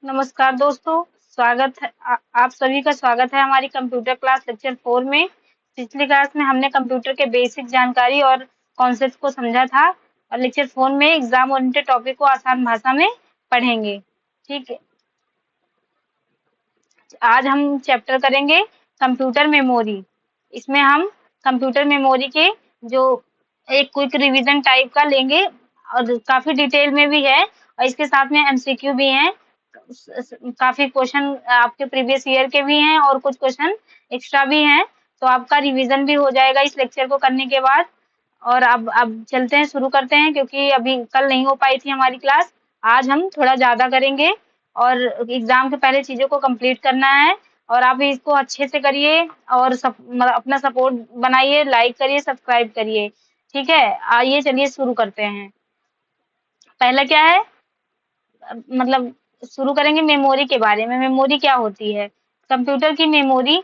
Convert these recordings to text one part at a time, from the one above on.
नमस्कार दोस्तों, स्वागत है आप सभी का स्वागत है हमारी कंप्यूटर क्लास लेक्चर 4 में। पिछली क्लास में हमने कंप्यूटर के बेसिक जानकारी और कॉन्सेप्ट को समझा था और लेक्चर 4 में एग्जाम ओरिएंटेड टॉपिक को आसान भाषा में पढ़ेंगे। ठीक है, आज हम चैप्टर करेंगे कंप्यूटर मेमोरी। इसमें हम कंप्यूटर मेमोरी के जो एक क्विक रिवीजन टाइप का लेंगे और काफी डिटेल में भी है और इसके साथ में एमसीक्यू भी हैं। काफी क्वेश्चन आपके प्रीवियस ईयर के भी हैं और कुछ क्वेश्चन एक्स्ट्रा भी हैं, तो आपका रिवीजन भी हो जाएगा इस लेक्चर को करने के बाद। और अब चलते हैं, शुरू करते हैं, क्योंकि अभी कल नहीं हो पाई थी हमारी क्लास। आज हम थोड़ा ज्यादा करेंगे और एग्जाम के पहले चीजों को कंप्लीट करना है और आप इसको अच्छे से करिए और अपना सपोर्ट बनाइए, लाइक करिए, सब्सक्राइब करिए। ठीक है, आइए चलिए शुरू करते हैं। पहला क्या है, मतलब शुरू करेंगे मेमोरी के बारे में। मेमोरी क्या होती है? कंप्यूटर की मेमोरी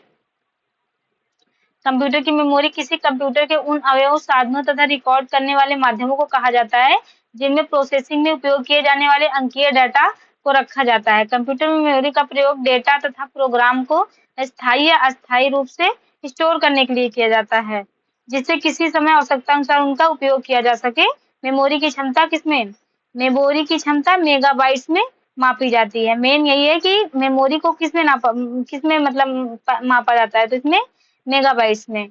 कंप्यूटर की मेमोरी किसी कंप्यूटर के उन अवयव, साधनों तथा रिकॉर्ड करने वाले माध्यमों को कहा जाता है जिनमें प्रोसेसिंग में उपयोग किए जाने वाले अंकीय डाटा को रखा जाता है। कंप्यूटर में मेमोरी का प्रयोग डेटा तथा प्रोग्राम को स्थायी या अस्थायी रूप से स्टोर करने के लिए किया जाता है, जिससे किसी समय आवश्यकता अनुसार उनका उपयोग किया जा सके। मेमोरी की क्षमता किसमें? मेमोरी की क्षमता मेगाबाइट्स में मापी जाती है। मेन यही है कि मेमोरी को किसमें मतलब मापा जाता है, तो इसमें मेगाबाइट्स में।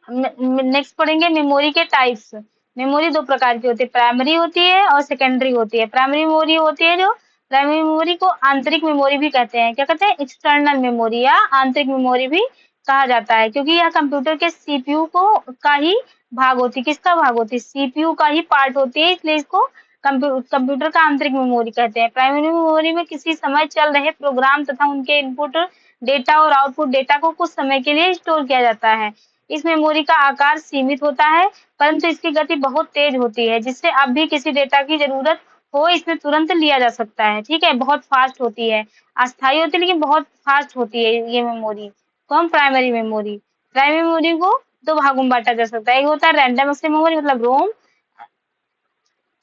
नेक्स्ट पढ़ेंगे मेमोरी के टाइप्स। मेमोरी दो प्रकार की होती है, प्राइमरी होती है और सेकेंडरी होती है। प्राइमरी मेमोरी होती है जो प्राइमरी मेमोरी को आंतरिक मेमोरी भी कहते हैं। क्या कहते हैं? एक्सटर्नल मेमोरी या आंतरिक मेमोरी भी कहा जाता है, क्योंकि यह कंप्यूटर के सीपीयू को का ही भाग होती है। किसका भाग होती है? सीपीयू का ही पार्ट होती है, इसलिए इसको कंप्यूटर का आंतरिक मेमोरी कहते हैं। प्राइमरी मेमोरी में किसी समय चल रहे प्रोग्राम तथा उनके इनपुट डेटा और आउटपुट डेटा को कुछ समय के लिए स्टोर किया जाता है। इस मेमोरी का आकार सीमित होता है, परंतु इसकी गति बहुत तेज होती है, जिससे अब भी किसी डेटा की जरूरत हो इसमें तुरंत लिया जा सकता है। ठीक है, बहुत फास्ट होती है, अस्थायी होती है लेकिन बहुत फास्ट होती है ये मेमोरी। कौन? Primary memory. प्राइमरी मेमोरी को दो भागों में बांटा जा सकता है। एक होता है रैंडम एक्सेस मेमोरी, मतलब रोम।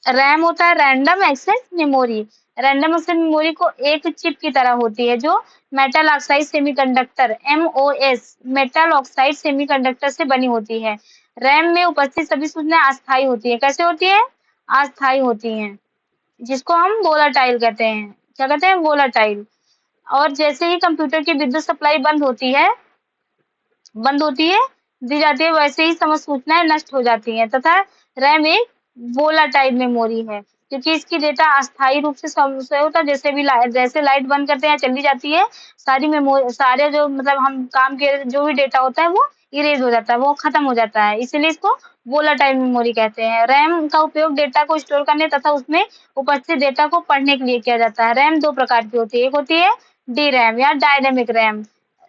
रैम होता है random access memory. Random access memory को एक चिप की तरह होती है जो metal oxide semiconductor MOS metal oxide semiconductor से बनी होती है। रैम में उपस्थित सभी सूचनाएं अस्थायी होती है। कैसे होती है? अस्थायी होती हैं, जिसको हम वोलाटाइल कहते हैं। क्या कहते हैं? वोलाटाइल। और जैसे ही कंप्यूटर की विद्युत सप्लाई बंद होती है दी जाती है, वैसे ही समस्त सूचनाएं नष्ट हो जाती हैं तथा रैम एक वोलाटाइल मेमोरी है, क्योंकि इसकी डेटा अस्थायी रूप से संचय होता है। जैसे लाइट बंद करते हैं चली जाती है, सारी मेमोरी, सारे जो मतलब हम काम के जो भी डेटा होता है वो इरेज हो जाता है, वो खत्म हो जाता है, इसीलिए इसको वोलाटाइल मेमोरी कहते हैं। रैम का उपयोग डेटा को स्टोर करने तथा उसमें उपस्थित डेटा को पढ़ने के लिए किया जाता है। रैम दो प्रकार की होती है, एक होती है डी रैम या dynamic RAM.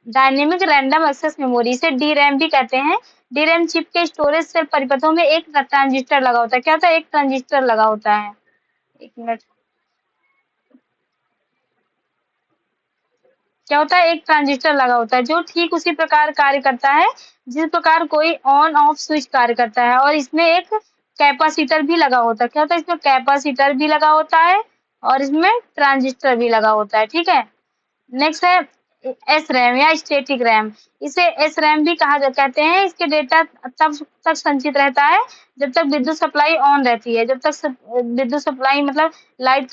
Dynamic random access memory, इसे डी रैम भी कहते हैं। डी रैम चिप के स्टोरेज सेल परिपथों में एक ट्रांजिस्टर लगा होता है। क्या होता है? एक ट्रांजिस्टर लगा होता है। एक मिनट, क्या होता है? एक ट्रांजिस्टर लगा होता है जो ठीक उसी प्रकार कार्य करता है जिस प्रकार कोई ऑन ऑफ स्विच कार्य करता है, और इसमें एक कैपेसिटर भी लगा होता है। क्या होता है? इसमें कैपेसिटर भी लगा होता है और इसमें ट्रांजिस्टर भी लगा होता है। ठीक है, नेक्स्ट है एस रैम या स्टैटिक रैम। इसे एस रैम भी कहते हैं। इसके डेटा तब तक संचित रहता है जब तक विद्युत सप्लाई ऑन रहती है। जब तक विद्युत सप्लाई मतलब लाइट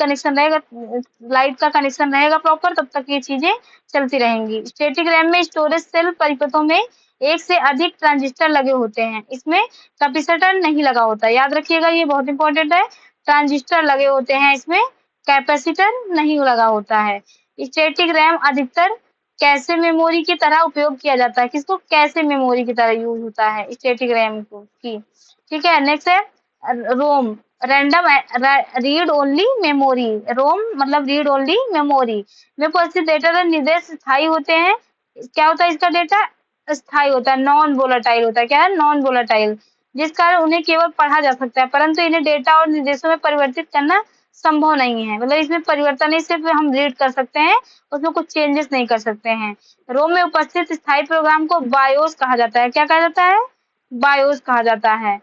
का कनेक्शन रहेगा प्रॉपर, तब तक ये चीजें चलती रहेंगी। स्टैटिक रैम में स्टोरेज सेल परिपथों में एक से अधिक ट्रांजिस्टर लगे होते हैं। इसमें कैपेसिटर नहीं लगा होता, याद रखिएगा, ये बहुत इंपॉर्टेंट है। ट्रांजिस्टर लगे होते हैं, इसमें कैपेसिटर नहीं लगा होता है। स्टैटिक रैम अधिकतर कैशे मेमोरी की तरह उपयोग किया जाता है। किसको? कैशे मेमोरी की तरह यूज होता है स्टैटिक रैम को की। ठीक है, नेक्स्ट है रोम, रैंडम रीड ओनली मेमोरी। रोम मतलब रीड ओनली मेमोरी में उपस्थित डेटा का निर्देश स्थायी होते हैं। क्या होता है? इसका डेटा स्थायी होता है, नॉन वोलाटाइल होता है। क्या है? नॉन वोलाटाइल, जिस कारण उन्हें केवल पढ़ा जा सकता है, परंतु इन्हें डेटा और निर्देशों में परिवर्तित करना संभव नहीं है। मतलब इसमें परिवर्तन ही सिर्फ हम रीड कर सकते हैं, उसमें कुछ चेंजेस नहीं कर सकते हैं। रोम में उपस्थित स्थायी प्रोग्राम को बायोस कहा जाता है। क्या कहा जाता है? बायोस कहा जाता है।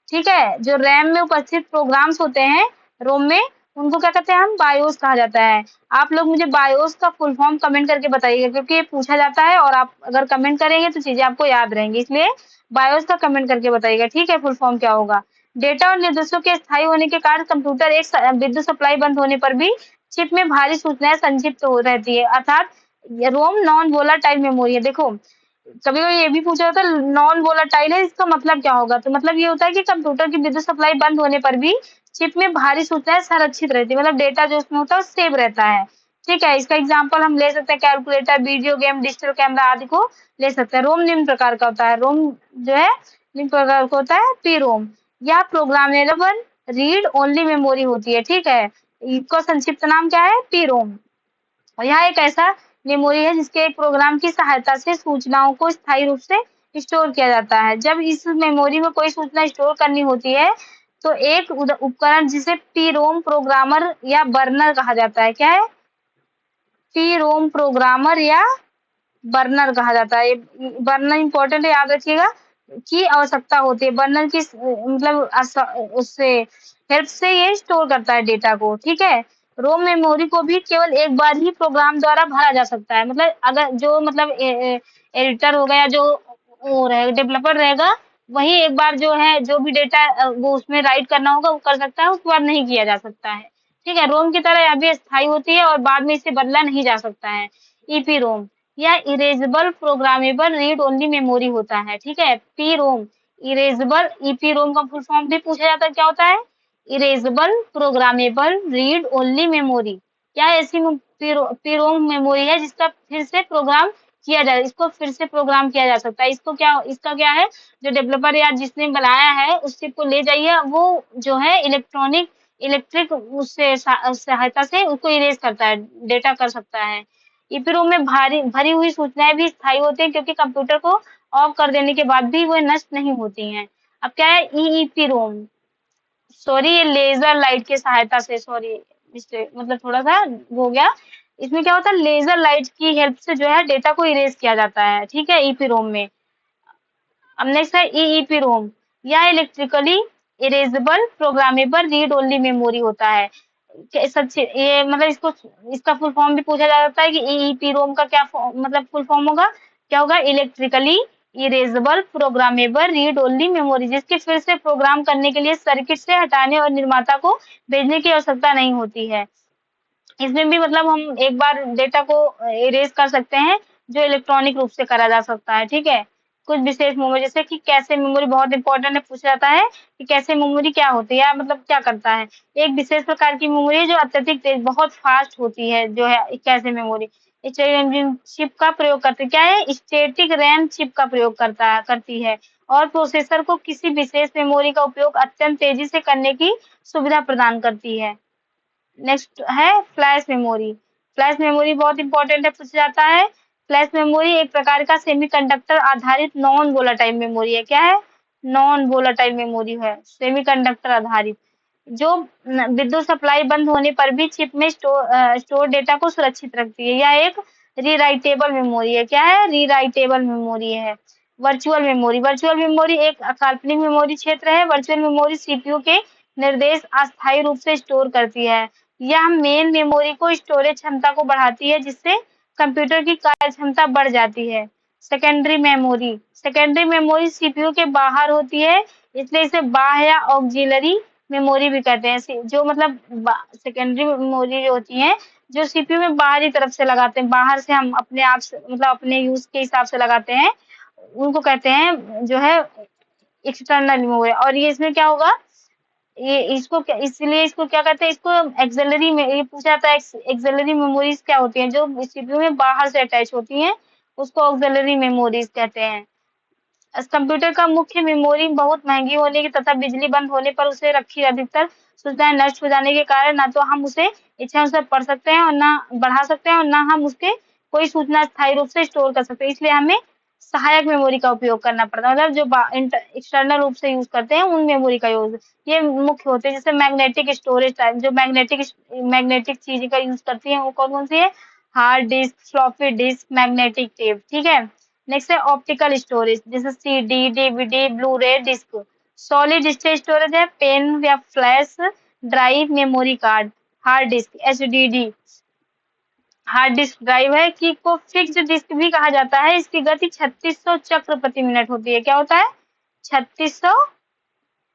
ठीक है, जो रैम में उपस्थित प्रोग्राम्स होते हैं रोम में, उनको क्या कहते हैं हम, बायोस कहा जाता है। आप लोग मुझे बायोस का फुल फॉर्म कमेंट करके बताइएगा, क्योंकि ये पूछा जाता है और आप अगर कमेंट करेंगे तो चीजें आपको याद रहेंगी, इसलिए बायोस का कमेंट करके बताइएगा, ठीक है। फुल फॉर्म क्या होगा? डेटा और निर्देशों के स्थायी होने के कारण कंप्यूटर एक विद्युत सप्लाई बंद होने पर भी चिप में भारी सूचनाएं संक्षिप्त हो रहती है, अर्थात रोम नॉन वोलाटाइल मेमोरी है। देखो कभी कभी ये भी पूछा जाता है नॉन वोलाटाइल है, इसका मतलब क्या होगा? तो मतलब ये होता है कि कंप्यूटर की विद्युत सप्लाई बंद होने पर भी चिप में भारी सूचनाएं संरक्षित रहती है, मतलब डेटा जो उसमें होता है सेव रहता है, ठीक है। इसका एग्जांपल हम ले सकते हैं calculator, video game, digital camera आदि को ले सकते हैं। रोम निम्न प्रकार का होता है, रोम जो है निम्न प्रकार का होता है, पी रोम। यह प्रोग्रामेबल रीड ओनली मेमोरी होती है, ठीक है। इसका संक्षिप्त नाम क्या है? P ROM. और यह एक ऐसा मेमोरी है जिसके एक प्रोग्राम की सहायता से सूचनाओं को स्थायी रूप से स्टोर किया जाता है। जब इस मेमोरी में कोई सूचना स्टोर करनी होती है तो एक उपकरण जिसे पी रोम प्रोग्रामर या बर्नर कहा जाता है, क्या है? पी रोम प्रोग्रामर या बर्नर कहा जाता है। बर्नर इंपॉर्टेंट है, याद रखिएगा, की आवश्यकता होती है। बर्नर की मतलब उससे हेल्प से ये स्टोर करता है डेटा को, ठीक है। रोम मेमोरी को भी केवल एक बार ही प्रोग्राम द्वारा भरा जा सकता है, मतलब अगर जो मतलब एडिटर होगा या जो वो रहेगा डेवलपर रहेगा, वही एक बार जो है जो भी डेटा वो उसमें राइट करना होगा वो कर सकता है, उसके बाद नहीं किया जा सकता है, ठीक है। रोम की तरह यह भी स्थायी होती है और बाद में इसे बदला नहीं जा सकता है। ईपी रोम यह erasable programmable read only memory होता है, ठीक है। पी रोम इरेजेबल, ईपी रोम का फुल फॉर्म भी पूछा जाता है, क्या होता है? Erasable programmable read only memory. क्या ऐसी पी रोम मेमोरी है जिसका फिर से प्रोग्राम किया जाए, इसको फिर से प्रोग्राम किया जा सकता है। इसको क्या, इसका क्या है, जो डेवलपर या जिसने बनाया है उस चिप को ले जाइए, वो जो है इलेक्ट्रिक उससे सहायता से उसको इरेज करता है, डेटा कर सकता है। ईपीरोम में भरी हुई सूचनाएं भी स्थायी होती हैं, क्योंकि कंप्यूटर को ऑफ कर देने के बाद भी वो नष्ट नहीं होती हैं। अब क्या है ईईपीरोम, सॉरी ये लेजर लाइट की सहायता से, सॉरी मतलब थोड़ा सा वो हो गया। इसमें क्या होता है, लेजर लाइट की हेल्प से जो है डेटा को इरेज किया जाता है, ठीक है, ईपीरोम में। अब नेक्स्ट है ईईपीरोम, यह electrically erasable programmable read only memory होता है। सच ये मतलब इसको, इसका फुल फॉर्म भी पूछा जाता है कि ईईपीरोम का क्या मतलब फुल फॉर्म होगा, क्या होगा? Electrically erasable programmable read only memory, जिसके फिर से प्रोग्राम करने के लिए सर्किट से हटाने और निर्माता को भेजने की आवश्यकता नहीं होती है। इसमें भी मतलब हम एक बार डेटा को इरेज कर सकते हैं, जो इलेक्ट्रॉनिक रूप से करा जा सकता है, ठीक है। कुछ विशेष मेमोरी, जैसे कि कैशे मेमोरी बहुत इंपॉर्टेंट है, पूछा जाता है कि कैशे मेमोरी क्या होती है, मतलब क्या करता है। एक विशेष प्रकार की मेमोरी है जो अत्यधिक तेज, बहुत फास्ट होती है, जो है कैशे मेमोरी। चिप का प्रयोग करते, क्या है? स्टैटिक रैम चिप का प्रयोग करती है और प्रोसेसर को किसी विशेष मेमोरी का उपयोग अत्यंत तेजी से करने की सुविधा प्रदान करती है। नेक्स्ट है फ्लैश मेमोरी। फ्लैश मेमोरी बहुत इंपॉर्टेंट है, पूछा जाता है। फ्लैश मेमोरी एक प्रकार का सेमीकंडक्टर आधारित नॉन वोलाटाइल मेमोरी है, क्या है? नॉन वोलाटाइल मेमोरी है, सेमीकंडक्टर आधारित, जो विद्युत सप्लाई बंद होने पर भी चिप में स्टोर डेटा को सुरक्षित रखती है। यह एक रीराइटेबल मेमोरी है, क्या है? रीराइटेबल मेमोरी है। वर्चुअल मेमोरी, वर्चुअल मेमोरी एक काल्पनिक मेमोरी क्षेत्र है। वर्चुअल मेमोरी सीपीयू के निर्देश अस्थायी रूप से स्टोर करती है। यह मेन मेमोरी को स्टोरेज क्षमता को बढ़ाती है, जिससे कंप्यूटर की कार्य क्षमता बढ़ जाती है। Secondary memory, secondary memory CPU के बाहर होती है, इसलिए इसे बाह्य या ऑक्सिलरी मेमोरी भी कहते हैं। जो मतलब सेकेंडरी मेमोरी जो होती है, जो सीपीयू में बाहरी तरफ से लगाते हैं, बाहर से हम अपने आप से मतलब अपने यूज के हिसाब से लगाते हैं, उनको कहते हैं जो है एक्सटर्नल मेमोरी। और ये इसमें क्या होगा, ये इसको इसलिए इसको क्या कहते हैं, इसको एक्सिलरी में, ये पूछा जाता है एक्सिलरी मेमोरीज क्या होती हैं, जो सीपीयू में बाहर से अटैच होती हैं, उसको ऑक्सिलरी मेमोरीज कहते हैं। कंप्यूटर का मुख्य मेमोरी बहुत महंगी होने की तथा बिजली बंद होने पर उसे रखी अधिकतर सूचनाएं नष्ट हो जाने के कारण ना तो हम उसे इच्छा अनुसार पढ़ सकते हैं और ना बढ़ा सकते हैं, और ना हम उसके कोई सूचना स्थायी रूप से स्टोर कर सकते हैं। इसलिए हमें सहायक मेमोरी का उपयोग करना पड़ता है, मतलब जो एक्सटर्नल रूप से यूज करते हैं उन मेमोरी का यूज, ये मुख्य होते हैं। जैसे मैग्नेटिक स्टोरेज टाइप, जो मैग्नेटिक चीज का यूज करती है वो कौन कौन सी है? Hard disk, floppy disk, magnetic tape, ठीक है। नेक्स्ट है ऑप्टिकल स्टोरेज, जैसे सीडी, डीवीडी, ब्लू रे डिस्क। सॉलिड स्टेट स्टोरेज है पेन या flash drive, memory card. Hard disk HDD hard disk drive है कि को फिक्स्ड डिस्क भी कहा जाता है। इसकी गति 3600 चक्र प्रति मिनट होती है। क्या होता है? 3600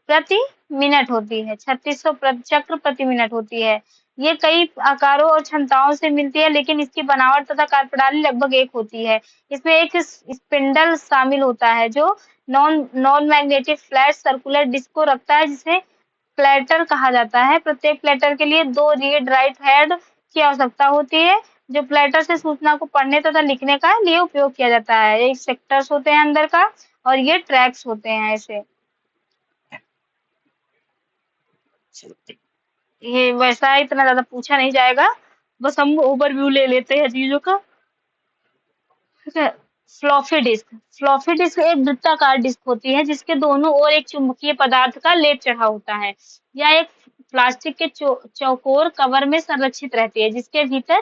प्रति मिनट होती है। 3600 चक्र प्रति मिनट होती है। ये कई आकारों और क्षमताओं से मिलती है, लेकिन इसकी बनावट तथा कार्यप्रणाली लगभग एक होती है। इसमें एक स्पिंडल शामिल होता है जो non magnetic flat circular disk को रखता है, जिसे प्लेटर कहा जाता है। प्रत्येक प्लेटर के लिए 2 रीड राइट हेड की आवश्यकता होती है, जो प्लेटर से सूचना को पढ़ने तथा लिखने का लिए उपयोग किया जाता है। ये सेक्टर्स होते हैं अंदर का, और ये ट्रैक्स होते हैं ऐसे। ये वैसा इतना ज्यादा पूछा नहीं जाएगा, बस हम ओवरव्यू ले लेते हैं चीजों का। ठीक है। फ्लॉपी डिस्क एक वृत्ताकार डिस्क होती है जिसके दोनों ओर एक चुंबकीय पदार्थ का लेप चढ़ा होता है। यह एक प्लास्टिक के चौकोर कवर में संरक्षित रहती है, जिसके भीतर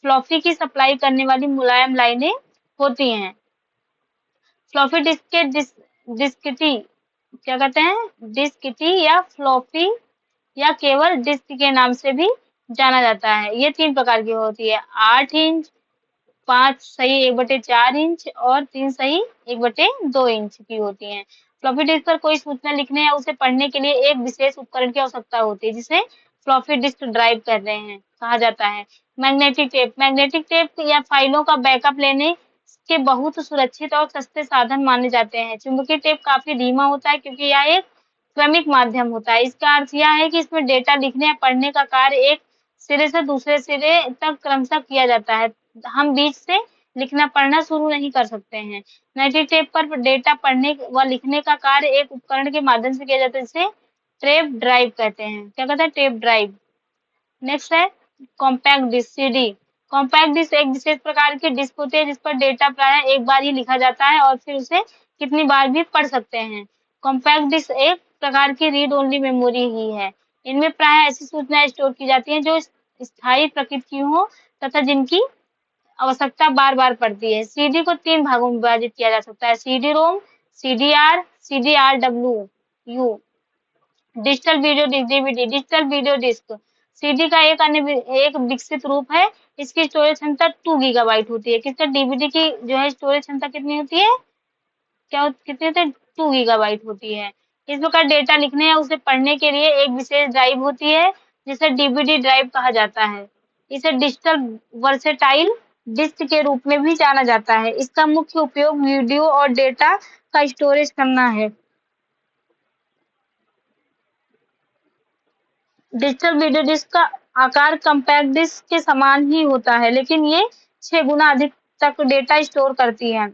फ्लॉपी की सप्लाई करने वाली मुलायम लाइनें होती हैं। फ्लॉपी डिस्क के डिस्किटी क्या कहते हैं? डिस्किटी या फ्लॉपी या केवल डिस्क के नाम से भी जाना जाता है। ये 3 प्रकार की होती है, 8 इंच, 5 सही 1/4 इंच और 3 सही 1/2 इंच की होती हैं। फ्लॉपी डिस्क पर कोई सूचना लिखने या उसे पढ़ने के लिए एक विशेष उपकरण की आवश्यकता होती है, जिसे फ्लॉपी डिस्क ड्राइव कर रहे हैं कहा जाता है। मैग्नेटिक टेप या फाइलों का बैकअप लेने के बहुत सुरक्षित और सस्ते साधन माने जाते हैं। चुंबकीय टेप काफी धीमा होता है क्योंकि यह एक क्रमिक माध्यम होता है। इसका अर्थ यह है कि इसमें डेटा लिखने या पढ़ने का कार्य एक सिरे से दूसरे सिरे तक क्रमशः किया जाता है। हम बीच से लिखना पढ़ना शुरू नहीं कर सकते हैं। मैग्नेटिक टेप पर डेटा पढ़ने व लिखने का कार्य एक उपकरण के माध्यम से किया जाता है, जिसे टेप ड्राइव कहते हैं। क्या कहते हैं? Tape drive. नेक्स्ट है compact disc CD। Compact disc एक विशेष प्रकार की डिस्क होती है जिस पर डेटा प्रायः एक बार ही लिखा जाता है और फिर उसे कितनी बार भी पढ़ सकते हैं। कॉम्पैक्ट डिस्क एक प्रकार की रीड ओनली मेमोरी ही है। इनमें प्रायः ऐसी सूचनाएं स्टोर की जाती हैं जो स्थायी प्रकृति की हो तथा जिनकी आवश्यकता बार बार पड़ती है। CD को 3 भागों में विभाजित किया जा सकता है, CD-ROM, CDR, CDR-W। Digital video disc DVD। Digital video disc CD का एक विकसित रूप है। इसकी स्टोरेज क्षमता 2 गीगाबाइट होती है। किसका? DVD की जो है स्टोरेज क्षमता कितनी होती है? कितनी होती है? 2 गीगाबाइट होती है। इस प्रकार डेटा लिखने या उसे पढ़ने के लिए एक विशेष ड्राइव होती है, जिसे DVD ड्राइव कहा जाता है। इसे डिजिटल वर्सेटाइल डिस्क के रूप में भी जाना जाता है। इसका मुख्य उपयोग वीडियो और डेटा का स्टोरेज करना है। डिजिटल वीडियो डिस्क का आकार कॉम्पैक्ट डिस्क के समान ही होता है, लेकिन ये 6 गुना अधिक तक डेटा स्टोर करती है।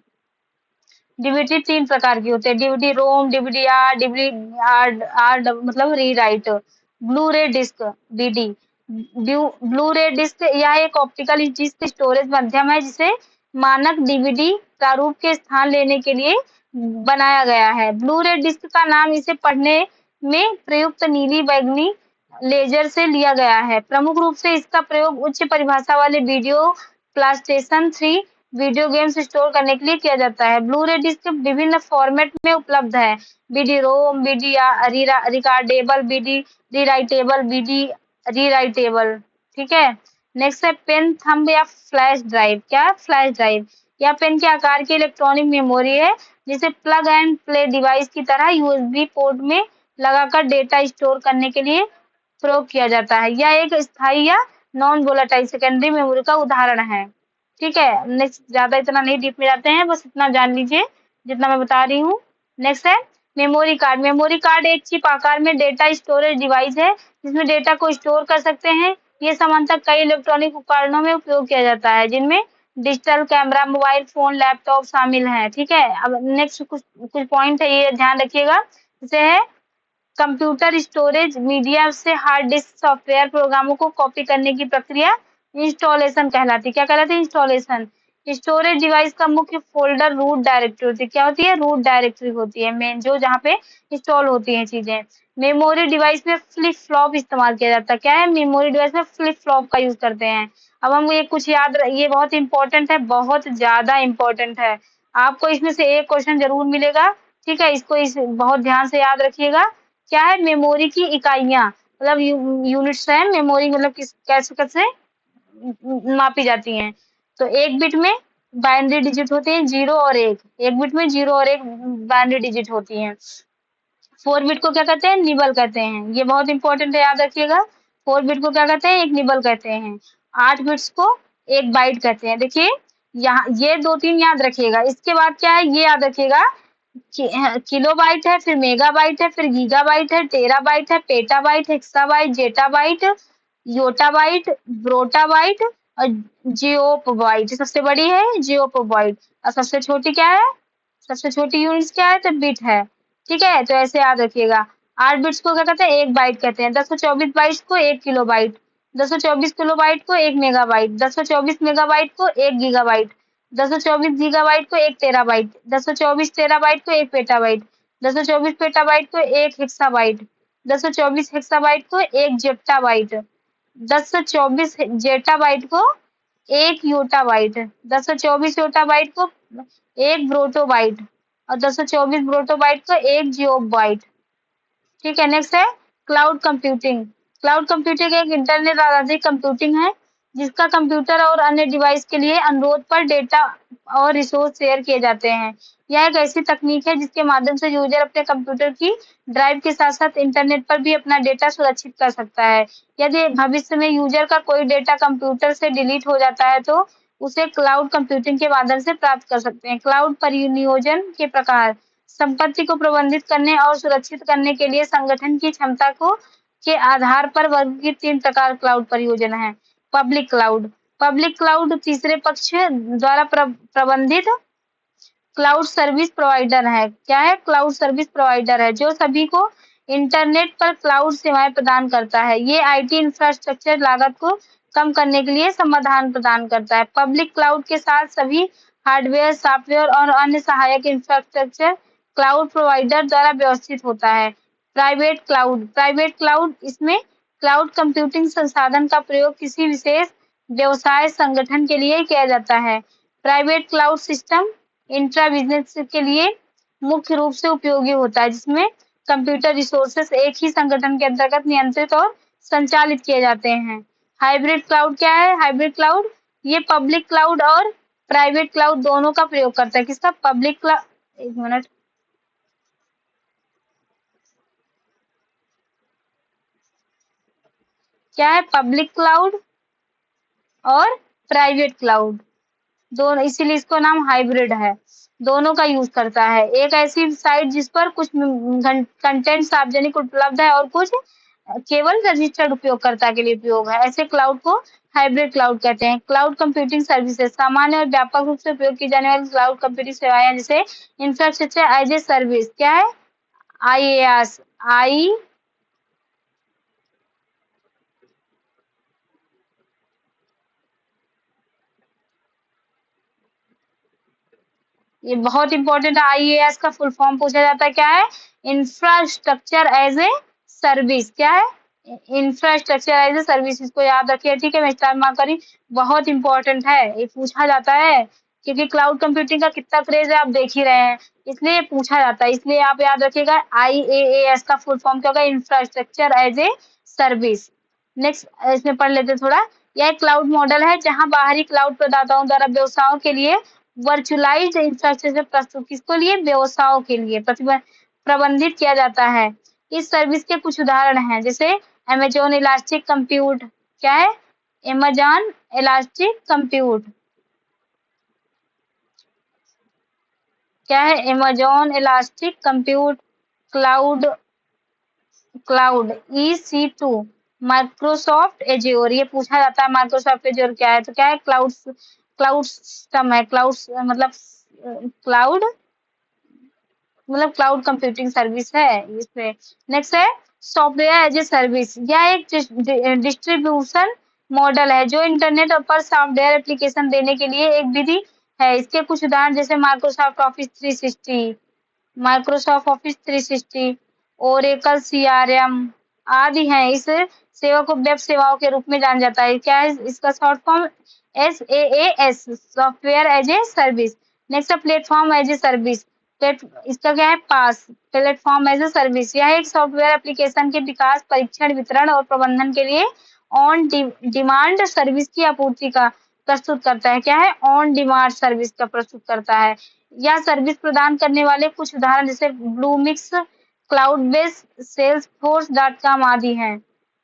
DVD 3 प्रकार की होती है, DVD-ROM, DVD-R मतलब रीराइट। ब्लू रे डिस्क BD। ब्लू रे डिस्क यह एक ऑप्टिकल डिस्क स्टोरेज माध्यम है जिसे मानक DVD प्रारूप के स्थान लेने के लिए बनाया गया है। ब्लू रे डिस्क का नाम इसे पढ़ने में प्रयुक्त नीली बैंगनी लेजर से लिया गया है। प्रमुख रूप से इसका प्रयोग उच्च परिभाषा वाले video PlayStation 3 video games store करने के लिए किया जाता है। ब्लू रे डिस्क विभिन्न फॉर्मेट में उपलब्ध है, BD-ROM, BD recordable, BD rewritable, BD rewritable. ठीक है। नेक्स्ट है पेन, थंब या फ्लैश ड्राइव। क्या? फ्लैश ड्राइव या पेन के आकार की इलेक्ट्रॉनिक मेमोरी है, जिसे प्लग एंड प्ले डिवाइस की तरह USB पोर्ट में लगाकर डेटा स्टोर करने के लिए प्रयोग किया जाता है। यह एक स्थायी या नॉन वोलेटाइल सेकेंडरी मेमोरी का उदाहरण है। ठीक है। नेक्स्ट ज्यादा इतना नहीं डीप में जाते हैं, बस इतना जान लीजिए जितना मैं बता रही हूँ। नेक्स्ट है मेमोरी कार्ड। मेमोरी कार्ड एक चिप आकार में डेटा स्टोरेज डिवाइस है जिसमें डेटा को स्टोर कर सकते हैं। ये सामान्यतः कई इलेक्ट्रॉनिक उपकरणों में उपयोग किया जाता है, जिनमें digital camera, mobile phone, laptop शामिल हैं। ठीक है। अब नेक्स्ट कुछ पॉइंट है, ये ध्यान रखिएगा। जैसे है कंप्यूटर स्टोरेज मीडिया से हार्ड डिस्क सॉफ्टवेयर प्रोग्रामों को कॉपी करने की प्रक्रिया इंस्टॉलेशन कहलाती है। क्या कहलाती है? इंस्टॉलेशन। स्टोरेज डिवाइस का मुख्य फोल्डर रूट डायरेक्टरी होती है। क्या होती है? रूट डायरेक्टरी होती है मेन, जो जहाँ पे इंस्टॉल होती हैं चीजें। मेमोरी डिवाइस में फ्लिप फ्लॉप इस्तेमाल किया जाता है। क्या है? मेमोरी डिवाइस में फ्लिप फ्लॉप का यूज करते हैं। अब हम ये कुछ ये बहुत इंपॉर्टेंट है, बहुत ज्यादा इंपॉर्टेंट है। आपको इसमें से एक क्वेश्चन जरूर मिलेगा। ठीक है। इसको बहुत ध्यान से याद रखिएगा। क्या है? मेमोरी की इकाइयां। मतलब यूनिट्स है, मेमोरी मतलब किस कैसे कैसे मापी जाती हैं। तो एक बिट में बाइनरी डिजिट होते हैं 0 और 1, एक बिट में 0 और 1 बाइनरी डिजिट होती हैं। 4 बिट को क्या कहते हैं, निबल कहते हैं, ये बहुत इंपॉर्टेंट है, याद रखिएगा। 4 बिट को क्या कहते हैं, एक निबल कहते हैं। 8 बिट्स को एक बाइट कहते हैं। देखिए यहाँ ये 2-3 याद रखिएगा। इसके बाद क्या है, ये याद रखिएगा किलोबाइट है, फिर मेगाबाइट है, फिर गीगाबाइट है, टेराबाइट है, पेटाबाइट, हेक्साबाइट, जेटाबाइट, योटाबाइट, ब्रोटाबाइट और जियोपोबाइट। सबसे बड़ी है जियोपोबाइट और सबसे छोटी क्या है, सबसे छोटी यूनिट क्या है, तो बिट है। ठीक है, तो ऐसे याद रखिएगा। 8 बिट्स को क्या कहते हैं, एक बाइट कहते हैं। 1024 बाइट्स को एक किलोबाइट, 1024 किलोबाइट को एक मेगाबाइट, 1024 मेगाबाइट को एक गीगाबाइट, 1024 गीगाबाइट को एक टेराबाइट, 1024 टेराबाइट को एक पेटाबाइट, 1024 पेटाबाइट को एक हेक्साबाइट, 1024 हेक्साबाइट को एक जेट्टाबाइट, 1024 जेटाबाइट को एक योटाबाइट, 1024 योटाबाइट को एक ब्रोटोबाइट और 1024 ब्रोटोबाइट को एक जियोबाइट। ठीक है, नेक्स्ट है क्लाउड कंप्यूटिंग। क्लाउड कंप्यूटिंग एक इंटरनेट आधारित कंप्यूटिंग है जिसका कंप्यूटर और अन्य डिवाइस के लिए अनुरोध पर डेटा और रिसोर्स शेयर किए जाते हैं। यह एक ऐसी तकनीक है जिसके माध्यम से यूजर अपने कंप्यूटर की ड्राइव के साथ साथ इंटरनेट पर भी अपना डेटा सुरक्षित कर सकता है। यदि भविष्य में यूजर का कोई डेटा कंप्यूटर से डिलीट हो जाता है तो उसे क्लाउड कंप्यूटिंग के माध्यम से प्राप्त कर सकते हैं। क्लाउड परिनियोजन के प्रकार संपत्ति को प्रबंधित करने और सुरक्षित करने के लिए संगठन की क्षमता को के आधार पर वर्गीकृत 3 प्रकार क्लाउड परियोजना है। पब्लिक क्लाउड, पब्लिक क्लाउड तीसरे पक्ष द्वारा प्रबंधित क्लाउड सर्विस प्रोवाइडर है। क्या है, क्लाउड सर्विस प्रोवाइडर है जो सभी को इंटरनेट पर क्लाउड सेवाएं प्रदान करता है। ये आईटी इंफ्रास्ट्रक्चर लागत को कम करने के लिए समाधान प्रदान करता है। पब्लिक क्लाउड के साथ सभी हार्डवेयर, सॉफ्टवेयर और अन्य सहायक इंफ्रास्ट्रक्चर क्लाउड प्रोवाइडर द्वारा व्यवस्थित होता है। प्राइवेट क्लाउड, प्राइवेट क्लाउड इसमें क्लाउड कंप्यूटिंग संसाधन का प्रयोग किसी विशेष व्यवसाय संगठन के लिए किया जाता है। Private cloud system intra business के लिए मुख्य रूप से उपयोगी होता है जिसमें कंप्यूटर रिसोर्सेस एक ही संगठन के अंतर्गत नियंत्रित और संचालित किए जाते हैं। हाइब्रिड क्लाउड क्या है, हाइब्रिड क्लाउड ये पब्लिक क्लाउड और प्राइवेट क्लाउड दोनों का प्रयोग करता है। किसका, पब्लिक क्लाउड, एक मिनट, क्या है, पब्लिक क्लाउड और प्राइवेट क्लाउड दोनों, इसीलिए इसको नाम हाइब्रिड है। दोनों का यूज करता है। एक ऐसी साइट जिस पर कुछ कंटेंट सार्वजनिक उपलब्ध है और कुछ केवल रजिस्टर्ड उपयोगकर्ता के लिए उपयोग है, ऐसे क्लाउड को हाइब्रिड क्लाउड कहते हैं। क्लाउड कंप्यूटिंग सर्विसेज सामान्य और व्यापक रूप से उपयोग की जाने वाली क्लाउड कंप्यूटिंग सेवाएं जैसे इंफ्रास्ट्रक्चर एज ए सर्विस, क्या है, IaaS, आई ये बहुत इंपॉर्टेंट है। IaaS का फुल फॉर्म पूछा जाता है, क्या है, इंफ्रास्ट्रक्चर एज ए सर्विस, क्या है, इंफ्रास्ट्रक्चर एज ए सर्विस, इसको याद रखिए। ठीक है, मैं स्टार मार्क करी, बहुत इंपॉर्टेंट है, ये पूछा जाता है क्योंकि क्लाउड कंप्यूटिंग का कितना क्रेज है आप देख ही रहे हैं, इसलिए ये पूछा जाता है, इसलिए आप याद रखिएगा। IaaS का फुल फॉर्म क्या होगा, infrastructure as a service. Next इसमें पढ़ लेते थोड़ा। यह क्लाउड मॉडल है जहां बाहरी क्लाउड प्रदाताओं द्वारा व्यवसायों के लिए वर्चुअलाइज्ड इंफ्रास्ट्रक्चर प्रस्तुत, किसको लिए, व्यवसायों के लिए प्रबंधित किया जाता है। इस सर्विस के कुछ उदाहरण हैं जैसे अमेजोन इलास्टिक कंप्यूट, क्या है, अमेजॉन इलास्टिक कंप्यूट, क्या है, Amazon elastic compute cloud, cloud EC2, Microsoft azure, ये पूछा जाता है माइक्रोसॉफ्ट एज्योर क्या है, तो क्या है, क्लाउड, क्लाउड सिस्टम है, क्लाउड मतलब क्लाउड मतलब क्लाउड कंप्यूटिंग सर्विस है इसमें। नेक्स्ट है सॉफ्टवेयर एज ए सर्विस, यह एक डिस्ट्रीब्यूशन मॉडल है जो इंटरनेट पर सॉफ्टवेयर एप्लीकेशन देने के लिए एक विधि है। इसके कुछ उदाहरण जैसे Microsoft office 360, Microsoft office 360, Oracle CRM आदि हैं। इस सेवा को वेब सेवाओं के रूप में जाना जाता है। क्या है इसका short form, SaaS, software as a service. Next है प्लेटफॉर्म एज ए सर्विस, इसका क्या है, PaaS, platform as a service. यह एक सॉफ्टवेयर एप्लीकेशन के विकास, परीक्षण, वितरण और प्रबंधन के लिए ऑन डिमांड सर्विस की आपूर्ति का प्रस्तुत करता है। क्या है? ऑन डिमांड सर्विस का प्रस्तुत करता है। यह सर्विस प्रदान करने वाले कुछ उदाहरण जैसे ब्लूमिक्स, क्लाउड बेस, salesforce.com आदि हैं।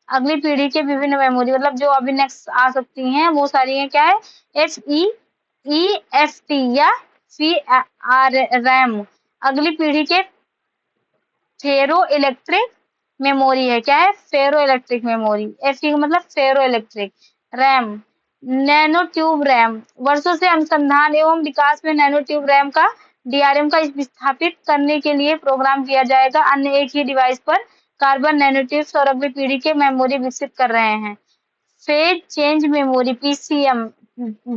अगली पीढ़ी के विभिन्न मेमोरी मतलब जो अभी नेक्स्ट आ सकती हैं वो सारी हैं। क्या है? HEEFT या रैम अगली पीढ़ी के फेरो इलेक्ट्रिक मेमोरी है। क्या है? फेरो इलेक्ट्रिक मेमोरी। FE का मतलब ferro electric. RAM nano tube RAM वर्षों से अनुसंधान एवं विकास में नैनो ट्यूब रैम का DRM का स्थापित करने के लिए प्रोग्राम किया जाएगा। अन्य एक ही डिवाइस पर कार्बन नैनोट्यूब्स और अगली पीढ़ी के मेमोरी विकसित कर रहे हैं। फेज चेंज मेमोरी PCM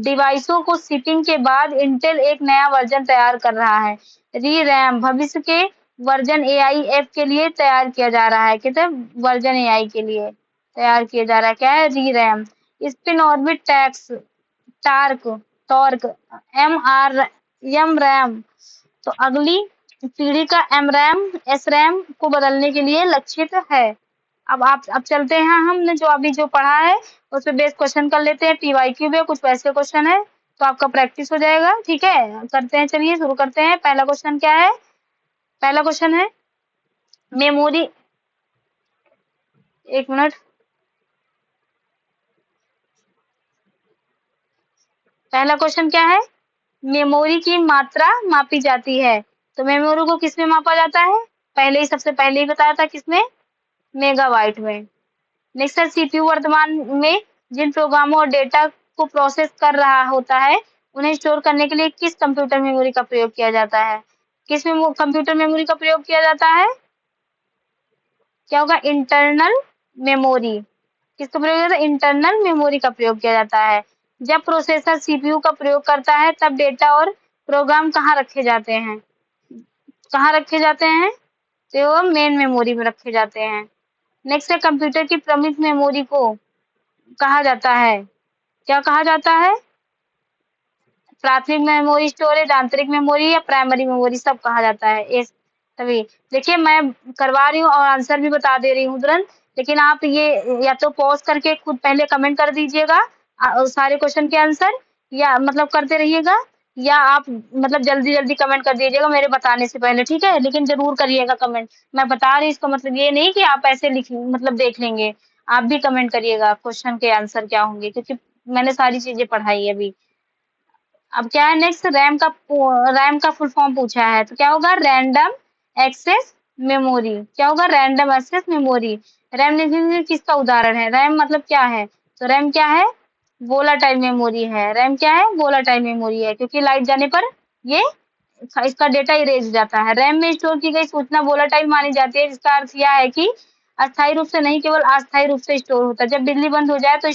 डिवाइसों को शिपिंग के बाद इंटेल एक नया वर्जन तैयार कर रहा है। री रैम भविष्य के वर्जन AIF के लिए तैयार किया जा रहा है। कहते हैं वर्जन AI के लिए तैयार किया जा रहा है। क्या है? ReRAM. Spin orbit tax torque M RAM तो अगली पीढ़ी का MRAM SRAM को बदलने के लिए लक्षित है। अब चलते हैं हमने जो अभी जो पढ़ा है उस पे बेस क्वेश्चन कर लेते हैं। PYQ में कुछ वैसे क्वेश्चन है तो आपका प्रैक्टिस हो जाएगा। ठीक है, करते हैं, चलिए शुरू करते हैं। पहला क्वेश्चन क्या है? पहला क्वेश्चन है मेमोरी, एक मिनट, पहला क्वेश्चन क्या है? मेमोरी की मात्रा मापी जाती है। तो मेमोरी को किसमें मापा जाता है? पहले ही सबसे पहले ही बताया था, किसमें? मेगाबाइट में। नेक्स्ट है CPU वर्तमान में जिन प्रोग्रामों और डेटा को प्रोसेस कर रहा होता है उन्हें स्टोर करने के लिए किस कंप्यूटर मेमोरी का प्रयोग किया जाता है? किस में कंप्यूटर मेमोरी का प्रयोग किया जाता है? क्या होगा? Internal memory. किसका प्रयोग होता है? इंटरनल मेमोरी का प्रयोग किया जाता है। जब प्रोसेसर CPU का प्रयोग करता है तब डेटा और प्रोग्राम कहाँ रखे जाते हैं? कहाँ रखे जाते हैं? तो वो मेन मेमोरी में रखे जाते हैं। नेक्स्ट है कंप्यूटर की प्रमुख मेमोरी को कहा जाता है, क्या कहा जाता है? प्राथमिक मेमोरी स्टोरेज, आंतरिक मेमोरी या प्राइमरी मेमोरी, सब कहा जाता है। ये तभी देखिए मैं करवा रही हूँ और आंसर भी बता दे रही हूँ तुरंत, लेकिन आप ये या तो पॉज करके खुद पहले कमेंट कर दीजिएगा सारे क्वेश्चन के आंसर, या मतलब करते रहिएगा, या आप मतलब जल्दी जल्दी कमेंट कर दीजिएगा मेरे बताने से पहले। ठीक है, लेकिन जरूर करिएगा कमेंट। मैं बता रही हूँ इसका मतलब ये नहीं कि आप ऐसे लिख मतलब देख लेंगे, आप भी कमेंट करिएगा क्वेश्चन के आंसर क्या होंगे, क्योंकि मैंने सारी चीजें पढ़ाई है अभी। अब क्या है नेक्स्ट? रैम का फुल फॉर्म पूछा है तो क्या होगा? Random access memory. क्या होगा? Random access memory. रैम किसका उदाहरण है? रैम मतलब क्या है? तो रैम क्या है? वोलाटाइल मेमोरी है। रैम क्या है? वोलाटाइल मेमोरी है, क्योंकि लाइट जाने पर ये इसका डेटा इरेज हो जाता है। रैम में स्टोर की गई सूचना वोलाटाइल मानी जाती है, जिसका अर्थ यह है कि अस्थायी रूप से नहीं, केवल अस्थायी रूप से स्टोर होता है। जब बिजली बंद हो जाए तो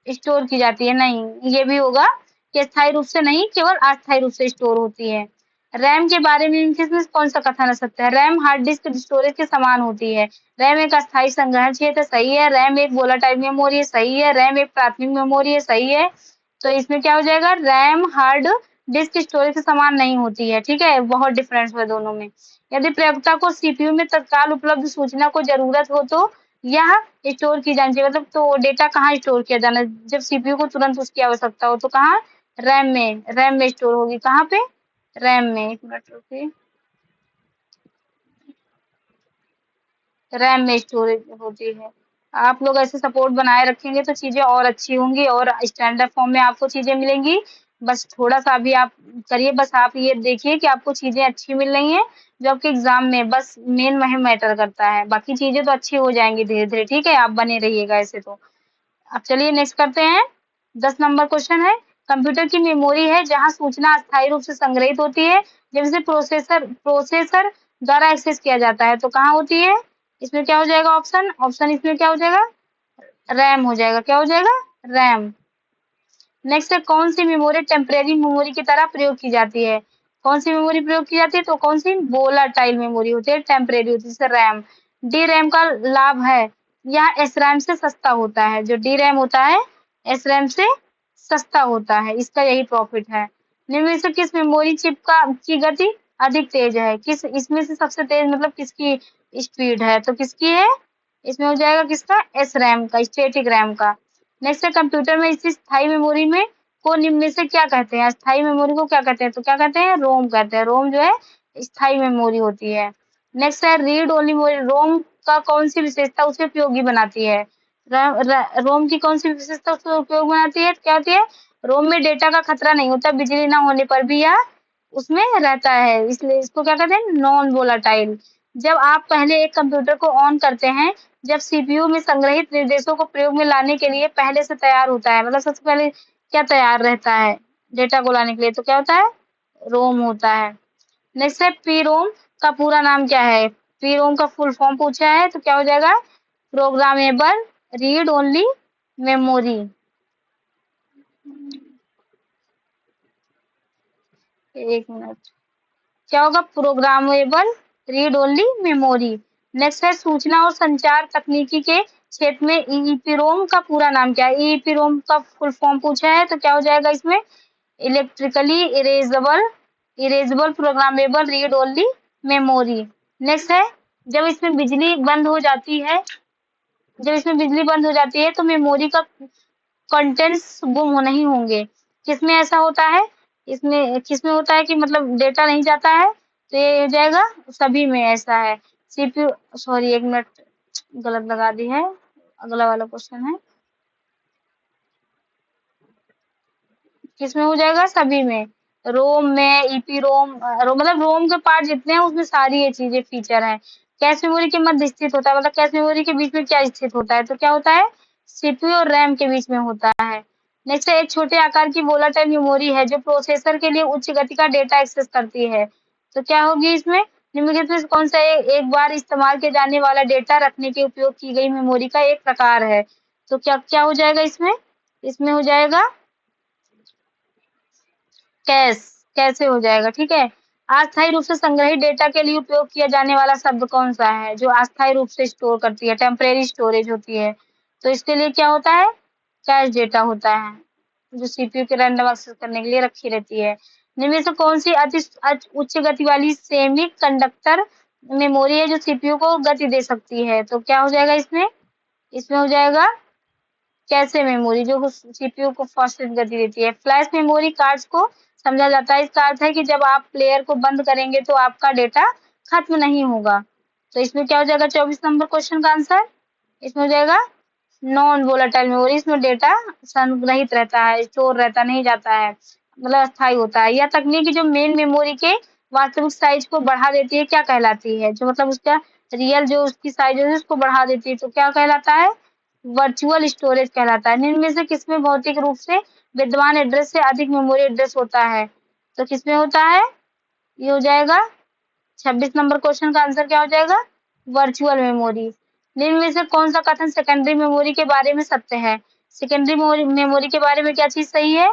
स्टोर की जाती है, नहीं, ये भी होगा कि स्थायी रूप से नहीं, केवल अस्थायी रूप से स्टोर होती है। रैम के बारे में इनमें कौन सा कथन सत्य है? रैम हार्ड डिस्क स्टोरेज के समान होती है। रैम एक अस्थायी संग्रहण क्षेत्र, सही है। रैम एक वोलाटाइल मेमोरी है, सही है। रैम एक प्राथमिक मेमोरी है, सही है। तो इसमें क्या हो जाएगा? रैम हार्ड डिस्क स्टोरेज के समान नहीं होती है। ठीक है, बहुत डिफरेंस है दोनों में। यदि प्रयोक्ता को CPU में तत्काल उपलब्ध सूचना को जरूरत हो तो यह स्टोर की जानी चाहिए। मतलब तो डेटा कहाँ स्टोर किया जाना? जब CPU को तुरंत उसकी आवश्यकता हो तो कहाँ? रैम में स्टोर होगी। कहाँ पे? रैम में। एक मिनट रुकिए, रैम में स्टोरेज होती है। आप लोग ऐसे सपोर्ट बनाए रखेंगे तो चीजें और अच्छी होंगी और स्टैंडर्ड फॉर्म में आपको चीजें मिलेंगी। बस थोड़ा सा भी आप करिए, बस आप ये देखिए कि आपको चीजें अच्छी मिल रही हैं जो आपके एग्जाम में बस मेन वही मैटर करता है, बाकी चीजें तो अच्छी हो जाएंगी धीरे धीरे। ठीक है, आप बने रहिएगा ऐसे तो। अब चलिए नेक्स्ट करते हैं। 10 नंबर क्वेश्चन है, कंप्यूटर की मेमोरी है जहां सूचना अस्थायी रूप से संग्रहित होती है जब इसे प्रोसेसर द्वारा एक्सेस किया जाता है तो कहाँ होती है? इसमें क्या हो जाएगा? ऑप्शन इसमें क्या हो जाएगा? रैम हो जाएगा। क्या हो जाएगा? रैम। नेक्स्ट है, कौन सी मेमोरी टेम्परेरी मेमोरी की तरह प्रयोग की जाती है? कौन सी मेमोरी प्रयोग की जाती है? तो कौन सी? वोलाटाइल मेमोरी होती है, टेम्परेरी होती है, जैसे रैम। डी रैम का लाभ है यह एस रैम से सस्ता होता है। जो डी रैम होता है एस रैम से सस्ता होता है, इसका यही प्रॉफिट है। निम्न में से किस मेमोरी चिप की गति अधिक तेज है। किस इसमें से सबसे तेज मतलब किसकी स्पीड है, तो किसकी है, इसमें हो जाएगा किसका, एस रैम का, स्टैटिक रैम का। नेक्स्ट है कंप्यूटर में इसी स्थायी मेमोरी में को निम्न में से क्या कहते हैं, स्थायी मेमोरी को क्या कहते हैं, तो क्या कहते हैं, रोम कहते हैं। रोम जो है स्थायी मेमोरी होती है। नेक्स्ट है रीड ओनली मेमोरी, रोम का कौन सी विशेषता उसे उपयोगी बनाती है, रोम की कौन सी विशेषता उसको उपयोग बनाती है, क्या होती है, रोम में डेटा का खतरा नहीं होता, बिजली ना होने पर भी यह उसमें रहता है, इसलिए इसको क्या कहते हैं, नॉन वोलाटाइल। जब आप पहले एक कंप्यूटर को ऑन करते हैं, जब सीपीयू में संग्रहित निर्देशों को प्रयोग में लाने के लिए पहले से तैयार होता है, मतलब सबसे पहले क्या तैयार रहता है डेटा को लाने के लिए, तो क्या होता है, रोम होता है। नेक्स्ट है पी रोम का पूरा नाम क्या है, पी रोम का फुल फॉर्म पूछा है, तो क्या हो जाएगा, प्रोग्रामेबल रीड ओनली मेमोरी। एक मिनट, क्या होगा, programmable read only memory. Next है सूचना और संचार तकनीकी के क्षेत्र में ईईपीरोम का पूरा नाम क्या है, ईईपीरोम का फुल फॉर्म पूछा है, तो क्या हो जाएगा इसमें, electrically erasable programmable read only memory. Next है जब इसमें बिजली बंद हो जाती है, जब इसमें बिजली बंद हो जाती है तो मेमोरी का कंटेंट्स गुम हो नहीं होंगे, किसमें ऐसा होता है, इसमें किसमें होता है कि मतलब डेटा नहीं जाता है, तो ये हो जाएगा सभी में ऐसा है। सीपीयू, सॉरी एक मिनट गलत लगा दी है, अगला वाला क्वेश्चन है, किसमें हो जाएगा, सभी में, रोम में, ईपी रोम, मतलब रोम के पार्ट जितने हैं उसमें सारी ये चीजें फीचर हैं। कैश मेमोरी के मध्य स्थित होता है, मतलब कैश मेमोरी के बीच में क्या स्थित होता है, तो क्या होता है, सीपीयू और रैम के बीच में होता है। नेक्स्ट है एक छोटे आकार की वोलाटाइल मेमोरी है जो प्रोसेसर के लिए उच्च गति का डेटा एक्सेस करती है, तो क्या होगी इसमें, निम्नलिखित में से कौन सा एक बार इस्तेमाल किए जाने वाला डेटा रखने के उपयोग की गई मेमोरी का एक प्रकार है, तो क्या क्या हो जाएगा इसमें, इसमें हो जाएगा कैश, कैसे हो जाएगा, ठीक है। अस्थायी रूप से संग्रहित डेटा के लिए उपयोग किया जाने वाला शब्द कौन सा है, जो अस्थायी रूप से स्टोर करती है, टेम्परेरी स्टोरेज होती है, तो इसके लिए क्या होता है, कैश डेटा होता है, जो सीपीयू के रैंडम एक्सेस करने के लिए रखी रहती है। इनमें से कौन सी उच्च गति वाली सेमी कंडक्टर मेमोरी है जो सीपीयू को गति दे सकती है, तो क्या हो जाएगा इसमें, इसमें हो जाएगा कैसे मेमोरी जो सीपीयू को फास्ट गति देती है। फ्लैश मेमोरी कार्ड्स को समझा जाता है, इसका अर्थ है कि जब आप प्लेयर को बंद करेंगे तो आपका डेटा खत्म नहीं होगा, तो इसमें क्या हो जाएगा 24 नंबर क्वेश्चन का आंसर, इसमें हो जाएगा नॉन वोलेटाइल मेमोरी, इसमें डेटा संग्रहित रहता है, स्टोर रहता नहीं जाता है, मतलब अस्थायी होता है। यह तकनीक जो मेन मेमोरी के वास्तविक साइज को बढ़ा देती है क्या कहलाती है, जो मतलब उसका रियल जो उसकी साइज है उसको बढ़ा देती है, तो क्या कहलाता है, वर्चुअल स्टोरेज कहलाता है। निम्न में से किसमें भौतिक रूप से विद्यमान एड्रेस से अधिक मेमोरी एड्रेस होता है, तो किसमें होता है, ये हो जाएगा 26 नंबर क्वेश्चन का आंसर क्या हो जाएगा, वर्चुअल मेमोरी। निम्न में से कौन सा कथन सेकेंडरी मेमोरी के बारे में सत्य है, सेकेंडरी मेमोरी के बारे में क्या चीज सही है,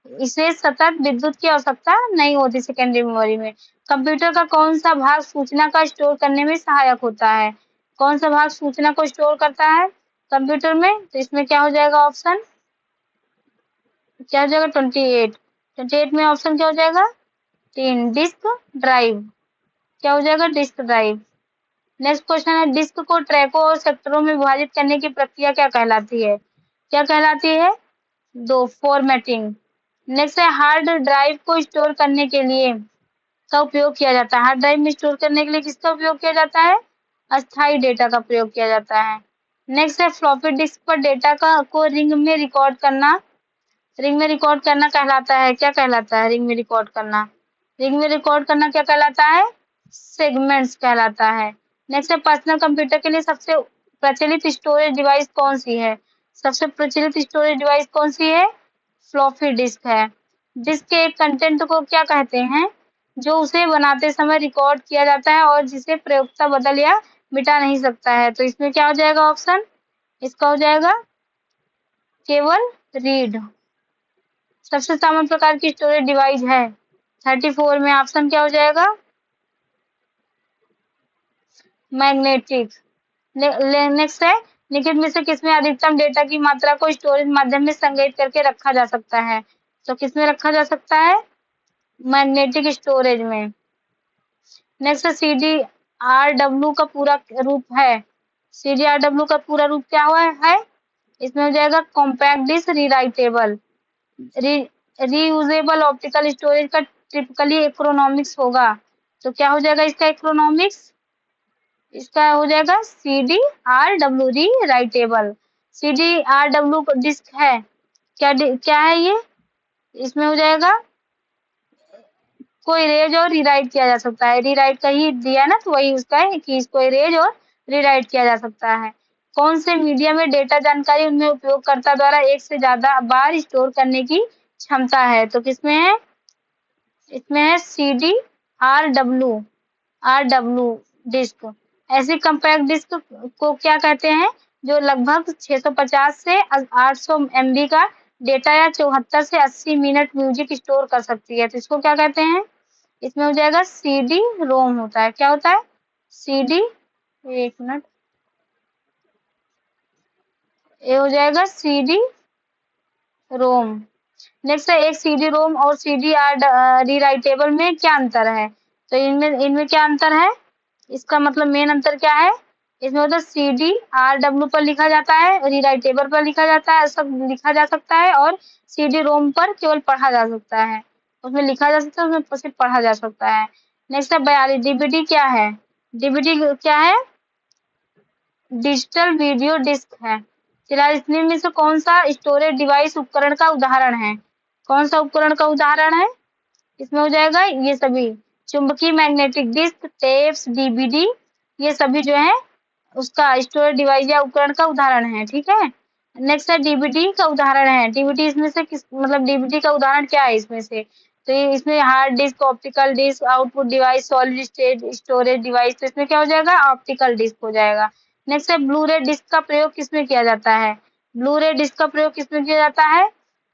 इसे सतत विद्युत की आवश्यकता नहीं होती सेकेंडरी मेमोरी में। कंप्यूटर का कौन सा भाग सूचना का स्टोर करने में सहायक होता है, कौन सा भाग सूचना को स्टोर करता है कंप्यूटर में, तो इसमें क्या हो जाएगा ऑप्शन, क्या हो जाएगा 28 में ऑप्शन क्या हो जाएगा 3, डिस्क ड्राइव, क्या हो जाएगा डिस्क ड्राइव। नेक्स्ट क्वेश्चन है डिस्क को ट्रैकों और सेक्टरों में विभाजित करने की प्रक्रिया क्या कहलाती है, क्या कहलाती है, दो, फॉर्मेटिंग। नेक्स्ट है हार्ड ड्राइव को स्टोर करने के लिए का उपयोग किया जाता है, हार्ड ड्राइव में स्टोर करने के लिए किसका उपयोग किया जाता है, अस्थायी डेटा का प्रयोग किया जाता है। नेक्स्ट है फ्लॉपी डिस्क पर डेटा का को रिंग में रिकॉर्ड करना, रिंग में रिकॉर्ड करना कहलाता है, क्या कहलाता है रिंग में रिकॉर्ड करना, रिंग में रिकॉर्ड करना क्या कहलाता है, सेगमेंट्स कहलाता है। नेक्स्ट है पर्सनल कंप्यूटर के लिए सबसे प्रचलित स्टोरेज डिवाइस कौन सी है, सबसे प्रचलित स्टोरेज डिवाइस कौन सी है, फ्लॉपी डिस्क है। डिस्क के कंटेंट को क्या कहते हैं, जो उसे बनाते समय रिकॉर्ड किया जाता है और जिसे प्रयोक्ता बदल या मिटा नहीं सकता है, तो इसमें क्या हो जाएगा ऑप्शन, इसका हो जाएगा केवल रीड। सबसे सामान्य प्रकार की स्टोरेज डिवाइस है 34 में ऑप्शन क्या हो जाएगा, मैग्नेटिक। नेक्स्ट है निम्नलिखित में से किसमें अधिकतम डेटा की मात्रा को स्टोरेज माध्यम में संग्रहित करके रखा जा सकता है, तो किसमें रखा जा सकता है, मैग्नेटिक स्टोरेज में। नेक्स्ट CDRW का पूरा रूप है, CDRW का पूरा रूप क्या हुआ है? इसमें हो जाएगा compact disc rewritable, reusable optical storage का टिपिकली एक्रोनॉमिक्स होगा। तो क्या हो जाएगा इसका एक्रोनॉमिक्स? इसका हो जाएगा CDRW री राइटेबल। CDRW डिस्क है, क्या है ये? इसमें हो जाएगा कोई इरेज और रीराइट किया जा सकता है, रीराइट का ही दिया है ना, तो वही उसका है कि इसको इरेज और रीराइट किया जा सकता है। कौन से मीडिया में डेटा जानकारी उनमें उपयोगकर्ता द्वारा एक से ज्यादा बार स्टोर करने की क्षमता है? तो किसमें है? इसमें है CDRW डिस्क। ऐसी कंपैक्ट डिस्क को क्या कहते हैं? जो लगभग 650 से 800 MB का डेटा या 74 से 80 मिनट म्यूजिक स्टोर कर सकती है। तो इसको क्या कहते हैं? इसमें हो जाएगा CD रोम होता है। क्या होता है? CD, एक मिनट, ये हो जाएगा CD रोम। नेक्स्ट है, एक CD रोम और CDR रीराइटेबल में क्या अंतर है? तो इनमें इनमें क्या अंतर है? इसका मतलब मेन अंतर क्या है? इसमें होता है CDRW पर लिखा जाता है, रीराइटेबल पर लिखा जाता है, सब लिखा जा सकता है, और CD रोम पर केवल पढ़ा जा सकता है। उसमें लिखा जा सकता है, उसमें सिर्फ पढ़ा जा सकता है। नेक्स्ट है 42, DVD क्या है? DVD क्या है? डिजिटल वीडियो डिस्क है। फिलहाल इसमें में से कौन सा स्टोरेज डिवाइस उपकरण का उदाहरण है? कौन सा उपकरण का उदाहरण है? इसमें हो जाएगा ये सभी, चुंबकीय मैग्नेटिक डिस्क, टेप्स, DVD, ये सभी जो है उसका स्टोरेज डिवाइस या उपकरण का उदाहरण है। ठीक है। नेक्स्ट है DVD का उदाहरण है। DVD इसमें से किस, मतलब DVD का उदाहरण क्या है इसमें से? तो ये इसमें hard disk, optical disk, output device, solid state storage device, तो इसमें क्या हो जाएगा? ऑप्टिकल डिस्क हो जाएगा। नेक्स्ट है ब्लू-रे डिस्क का प्रयोग किसमें किया जाता है? ब्लू-रे डिस्क का प्रयोग किसमें किया जाता है?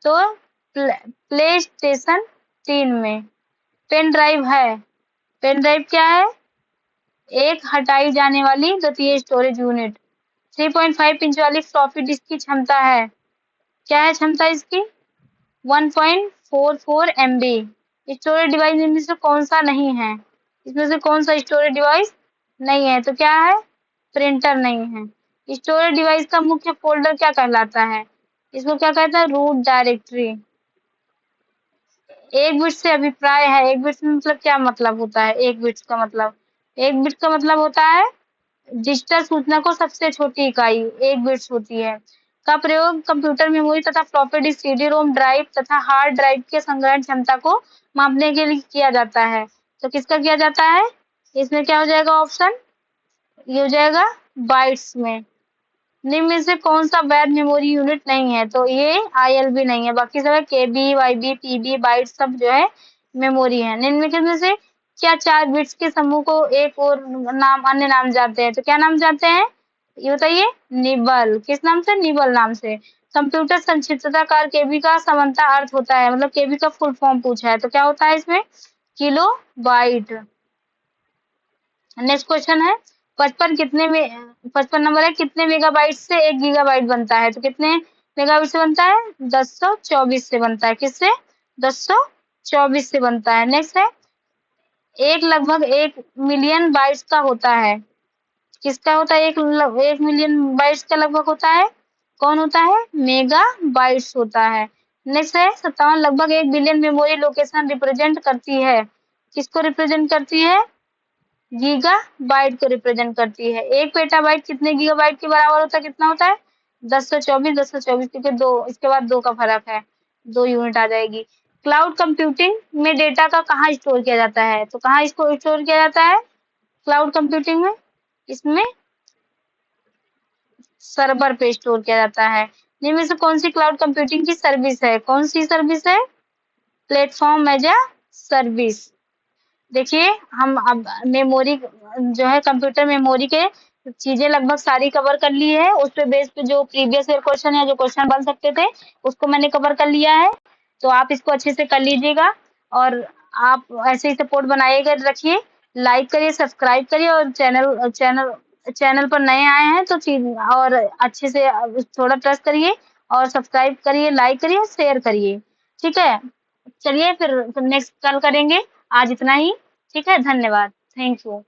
तो प्ले स्टेशन 3 में। पेन ड्राइव है, पेन ड्राइव क्या है? एक हटाई जाने वाली द्वितीय स्टोरेज यूनिट। 3.5 इंच वाली फ्लॉपी डिस्क की क्षमता है, क्या है क्षमता इसकी? 1.44 MB। स्टोरेज डिवाइस इनमें से कौन सा नहीं है? इसमें से कौन सा स्टोरेज डिवाइस नहीं है? तो क्या है? प्रिंटर नहीं है। स्टोरेज डिवाइस का मुख्य फोल्डर क्या कहलाता है? इसको क्या कहता है? Root directory. एक बिट से अभिप्राय है, एक बिट मतलब क्या मतलब होता है? एक बिट का मतलब, एक बिट का मतलब होता है डिजिटल सूचना को सबसे छोटी इकाई एक बिट्स होती है, का प्रयोग कंप्यूटर मेमोरी तथा फ्लॉपी डिस्क, CD रोम ड्राइव तथा हार्ड ड्राइव के संग्रहण क्षमता को मापने के लिए किया जाता है। तो किसका किया जाता है? इसमें क्या हो जाएगा ऑप्शन? ये हो जाएगा बाइट्स में। निम्न में से कौन सा वैध मेमोरी यूनिट नहीं है? तो ये ILB नहीं है, बाकी सब है KB, YB, PB, बाइट सब जो है मेमोरी है। निम्न में से क्या 4 बिट्स के समूह को एक और नाम, अन्य नाम जानते हैं? तो क्या नाम जानते हैं ये बताइए? निबल। किस नाम से? निबल नाम से। कंप्यूटर संक्षिप्तकार KB का समानता अर्थ होता है, मतलब KB का फुल फॉर्म पूछा है, तो क्या होता है इसमें? Kilo byte. नेक्स्ट क्वेश्चन है 55 कितने में, 55 नंबर है, कितने मेगाबाइट से 1 गीगाबाइट बनता है? तो कितने मेगाबाइट से बनता है? 1024 से बनता है। किससे? 1024 से बनता है। नेक्स्ट है, एक लगभग 1 मिलियन बाइट्स का होता है। किसका होता है? 1 मिलियन बाइट्स का लगभग होता है। कौन होता है? मेगा बाइट्स होता है। नेक्स्ट है 57 लगभग 1 बिलियन मेमोरी लोकेशन रिप्रेजेंट करती है। किसको रिप्रेजेंट करती है? गीगा बाइट को रिप्रेजेंट करती है। 1 पेटाबाइट कितने गीगाबाइट के बराबर होता है? कितना होता है? 1024 क्योंकि दो इसके बाद 2 का फर्क है, 2 यूनिट आ जाएगी। क्लाउड कंप्यूटिंग में डेटा का कहाँ स्टोर किया जाता है? तो कहाँ इसको स्टोर किया जाता है क्लाउड कंप्यूटिंग में? इसमें सर्वर पे स्टोर किया जाता है। इनमें से कौन सी क्लाउड कंप्यूटिंग की सर्विस है? कौन सी सर्विस है? Platform as a service. देखिए हम अब मेमोरी जो है, कंप्यूटर मेमोरी के चीजें लगभग सारी कवर कर ली है। उस पे बेस पे जो प्रीवियस ईयर क्वेश्चन है, जो क्वेश्चन बन सकते थे, उसको मैंने कवर कर लिया है। तो आप इसको अच्छे से कर लीजिएगा, और आप ऐसे ही सपोर्ट बनाइएगा, रखिए, लाइक करिए, सब्सक्राइब करिए, और चैनल पर नए आए हैं तो चीज और अच्छे से थोड़ा ट्रस्ट करिए, और सब्सक्राइब करिए, लाइक करिए, शेयर करिए। ठीक है, चलिए फिर नेक्स्ट कल करेंगे। आज इतना ही। ठीक है, धन्यवाद। Thank you.